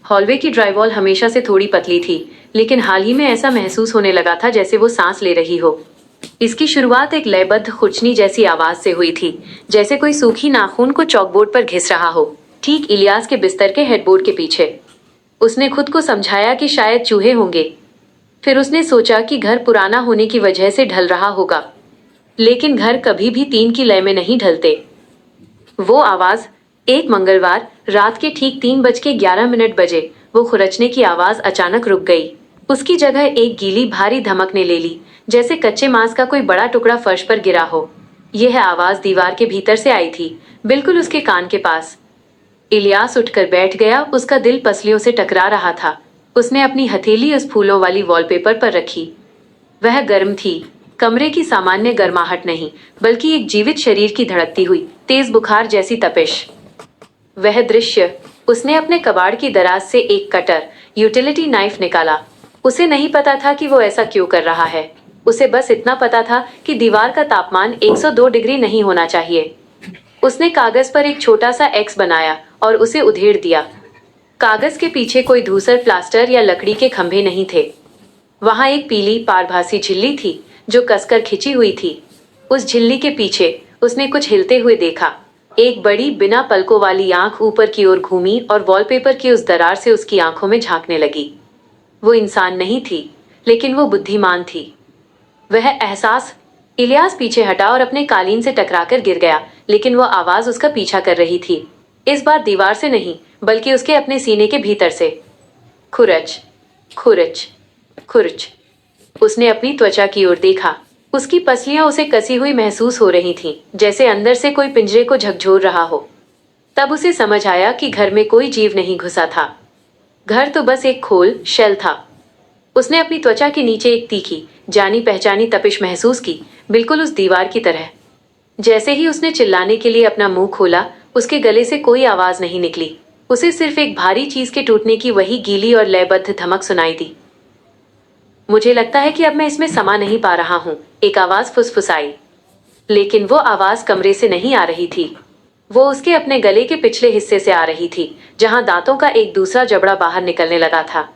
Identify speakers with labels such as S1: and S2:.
S1: Hallway की ड्राइवॉल हमेशा से थोड़ी पतली थी, लेकिन हाल ही में ऐसा महसूस होने लगा था जैसे वो सांस ले रही हो। इसकी शुरुआत एक लयबद्ध खुरचनी जैसी आवाज से हुई थी, जैसे कोई सूखी नाखून को चॉकबोर्ड पर घिस रहा हो, ठीक इलियास के बिस्तर के हेडबोर्ड के पीछे। उसने खुद को समझाया कि शायद चूहे होंगे। फिर उसने सोचा कि घर पुराना होने की वजह से ढल रहा होगा, लेकिन घर कभी भी 3 की लय में नहीं ढलते। वो आवाज, एक मंगलवार रात के ठीक 3:11 बजे, वो खुरचने की आवाज अचानक रुक गई। उसकी जगह एक गीली भारी धमक ने ले ली, जैसे कच्चे मांस का कोई बड़ा टुकड़ा फर्श पर गिरा हो। यह आवाज दीवार के भीतर से आई थी, बिल्कुल उसके कान के पास। इलियास उठकर बैठ गया, उसका दिल पसलियों से टकरा रहा था। उसने अपनी हथेली उस फूलों वाली वॉलपेपर पर रखी। वह गर्म थी, कमरे की सामान्य गर्माहट नहीं, बल्कि एक जीवित शरीर की धड़कती हुई तेज बुखार जैसी तपिश। वह दृश्य, उसने अपने कबाड़ की दराज से एक कटर यूटिलिटी नाइफ निकाला। उसे नहीं पता था कि वो ऐसा क्यों कर रहा है। उसे बस इतना पता था कि दीवार का तापमान 102 डिग्री नहीं होना चाहिए। उसने कागज पर एक छोटा सा एक्स बनाया और उसे उधेड़ दिया। कागज के पीछे कोई धूसर प्लास्टर या लकड़ी के खंभे नहीं थे। वहां एक पीली पारभासी झिल्ली थी जो कसकर खिंची हुई थी। उस झिल्ली के पीछे उसने कुछ हिलते हुए देखा। एक बड़ी बिना पलकों वाली आंख ऊपर की ओर घूमी और वॉलपेपर की उस दरार से उसकी आंखों में झांकने लगी। वो इंसान नहीं थी, लेकिन वो बुद्धिमान थी। वह एहसास। इलियास पीछे हटा और अपने कालीन से टकराकर गिर गया, लेकिन वो आवाज उसका पीछा कर रही थी। इस बार दीवार से नहीं, बल्कि उसके अपने सीने के भीतर से। खुरच, खुरच, खुरच। उसने अपनी त्वचा की ओर देखा। उसकी पसलियां उसे कसी हुई महसूस हो रही थीं, जैसे अंदर से कोई पिंजरे को झकझोर रहा हो। तब उसे समझ आया कि घर में कोई जीव नहीं घुसा था। घर तो बस एक खोल शेल था। उसने अपनी त्वचा के नीचे एक तीखी, जानी पहचानी तपिश महसूस की, बिल्कुल उस दीवार की तरह। जैसे ही उसने चिल्लाने के लिए अपना मुंह खोला, उसके गले से कोई आवाज नहीं निकली। उसे सिर्फ एक भारी चीज के टूटने की वही गीली और लयबद्ध धमक सुनाई दी। मुझे लगता है कि अब मैं इसमें समा नहीं पा रहा हूं, एक आवाज फुसफुसाई। लेकिन वो आवाज कमरे से नहीं आ रही थी। वो उसके अपने गले के पिछले हिस्से से आ रही थी, जहां दांतों का एक दूसरा जबड़ा बाहर निकलने लगा था।